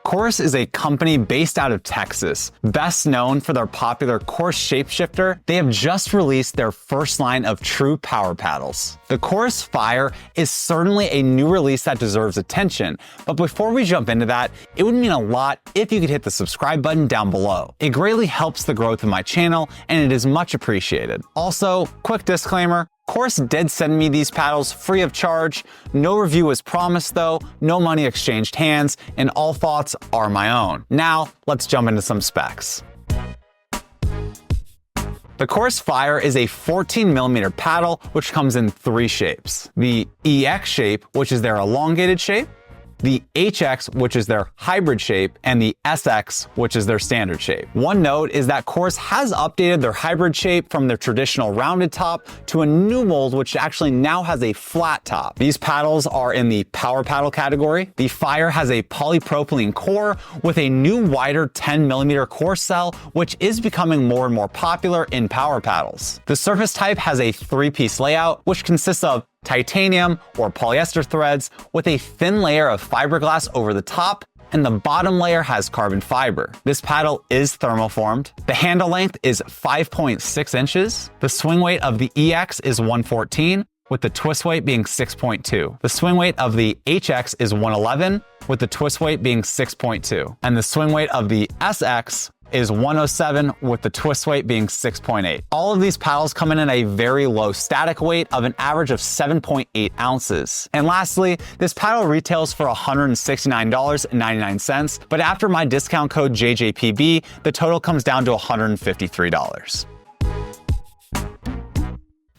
Course is a company based out of Texas. Best known for their popular Course Shapeshifter, they have just released their first line of true power paddles. The Course Fire is certainly a new release that deserves attention, but before we jump into that, it would mean a lot if you could hit the subscribe button down below. It greatly helps the growth of my channel, and it is much appreciated. Also, quick disclaimer, Course did send me these paddles free of charge. No review was promised though, no money exchanged hands, and all thoughts are my own. Now, let's jump into some specs. The Course Fire is a 14mm paddle, which comes in 3 shapes. The EX shape, which is their elongated shape, the HX, which is their hybrid shape, and the SX, which is their standard shape. One note is that Course has updated their hybrid shape from their traditional rounded top to a new mold, which actually now has a flat top. These paddles are in the power paddle category. The Fire has a polypropylene core with a new wider 10mm core cell, which is becoming more and more popular in power paddles. The surface type has a 3-piece layout, which consists of titanium or polyester threads with a thin layer of fiberglass over the top, and the bottom layer has carbon fiber. This paddle is thermoformed. The handle length is 5.6 inches. The swing weight of the EX is 114, with the twist weight being 6.2. The swing weight of the HX is 111, with the twist weight being 6.2. And the swing weight of the SX is 107, with the twist weight being 6.8. All of these paddles come in at a very low static weight of an average of 7.8 ounces. And lastly, this paddle retails for $169.99, but after my discount code JJPB, the total comes down to $153.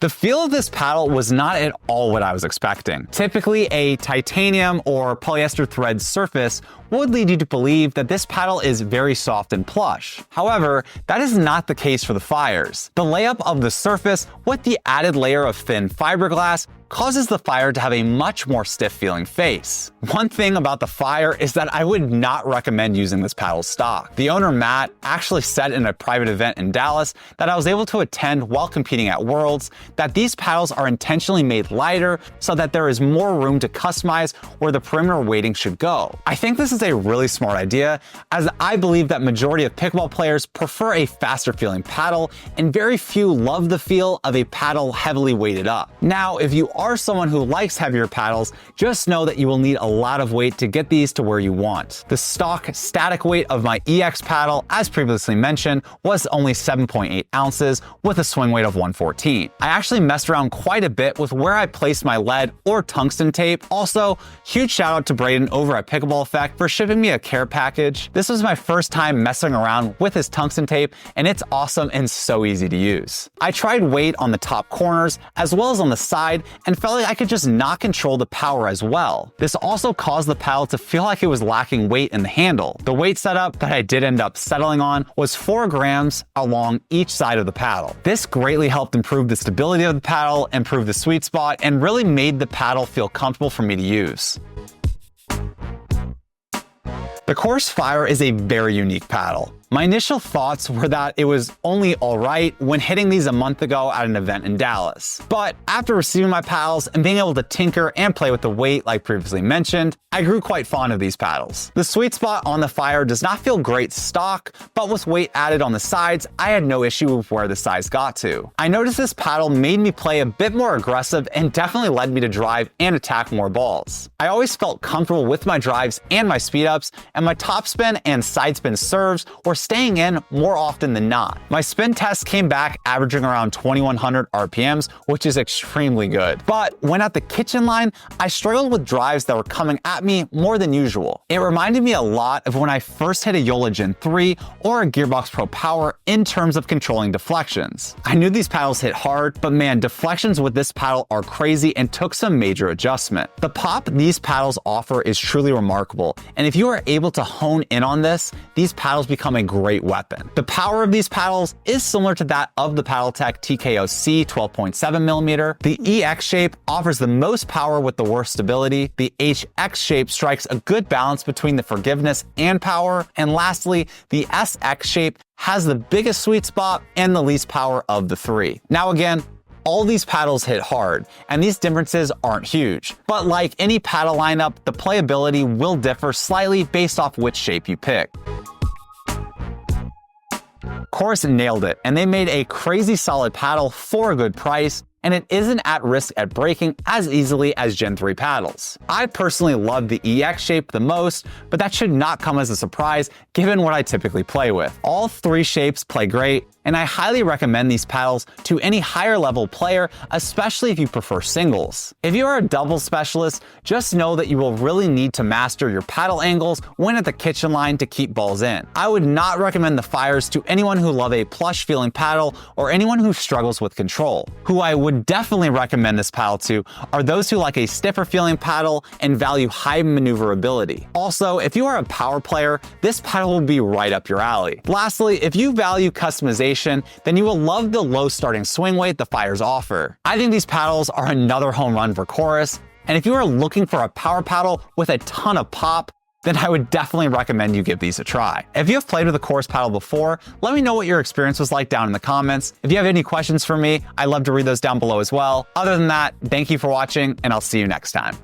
The feel of this paddle was not at all what I was expecting. Typically, a titanium or polyester thread surface would lead you to believe that this paddle is very soft and plush. However, that is not the case for the Fires. The layup of the surface with the added layer of thin fiberglass causes the Fire to have a much more stiff feeling face. One thing about the Fire is that I would not recommend using this paddle stock. The owner, Matt, actually said in a private event in Dallas that I was able to attend while competing at Worlds that these paddles are intentionally made lighter so that there is more room to customize where the perimeter weighting should go. I think this is a really smart idea, as I believe that majority of pickleball players prefer a faster feeling paddle, and very few love the feel of a paddle heavily weighted up. Now, if you are someone who likes heavier paddles, just know that you will need a lot of weight to get these to where you want. The stock static weight of my EX paddle, as previously mentioned, was only 7.8 ounces with a swing weight of 114. I actually messed around quite a bit with where I placed my lead or tungsten tape. Also, huge shout out to Braden over at Pickleball Effect for shipping me a care package. This was my first time messing around with his tungsten tape, and it's awesome and so easy to use. I tried weight on the top corners as well as on the side and felt like I could just not control the power as well. This also caused the paddle to feel like it was lacking weight in the handle. The weight setup that I did end up settling on was 4 grams along each side of the paddle. This greatly helped improve the stability of the paddle, improve the sweet spot, and really made the paddle feel comfortable for me to use. The Course Fire is a very unique paddle. My initial thoughts were that it was only alright when hitting these a month ago at an event in Dallas. But after receiving my paddles and being able to tinker and play with the weight like previously mentioned, I grew quite fond of these paddles. The sweet spot on the Fire does not feel great stock, but with weight added on the sides, I had no issue with where the size got to. I noticed this paddle made me play a bit more aggressive and definitely led me to drive and attack more balls. I always felt comfortable with my drives and my speed ups, and my topspin and side spin serves were staying in more often than not. My spin test came back averaging around 2100 RPMs, which is extremely good. But when at the kitchen line, I struggled with drives that were coming at me more than usual. It reminded me a lot of when I first hit a Yola Gen 3 or a Gearbox Pro Power in terms of controlling deflections. I knew these paddles hit hard, but man, deflections with this paddle are crazy and took some major adjustment. The pop these paddles offer is truly remarkable, and if you are able to hone in on this, these paddles become a great weapon. The power of these paddles is similar to that of the Paddletech TKOC 12.7mm. The EX shape offers the most power with the worst stability. The HX shape strikes a good balance between the forgiveness and power. And lastly, the SX shape has the biggest sweet spot and the least power of the 3. Now again, All these paddles hit hard, and these differences aren't huge. But like any paddle lineup, the playability will differ slightly based off which shape you pick. Chorus nailed it, and they made a crazy solid paddle for a good price, and it isn't at risk at breaking as easily as Gen 3 paddles. I personally love the EX shape the most, but that should not come as a surprise given what I typically play with. All three shapes play great, and I highly recommend these paddles to any higher level player, especially if you prefer singles. If you are a doubles specialist, just know that you will really need to master your paddle angles when at the kitchen line to keep balls in. I would not recommend the Fires to anyone who loves a plush feeling paddle or anyone who struggles with control. Who I would definitely recommend this paddle to are those who like a stiffer feeling paddle and value high maneuverability. Also, if you are a power player, this paddle will be right up your alley. Lastly, if you value customization, then you will love the low starting swing weight the Fires offer. I think these paddles are another home run for Chorus, and if you are looking for a power paddle with a ton of pop, then I would definitely recommend you give these a try. If you have played with a Chorus paddle before, let me know what your experience was like down in the comments. If you have any questions for me, I'd love to read those down below as well. Other than that, thank you for watching, and I'll see you next time.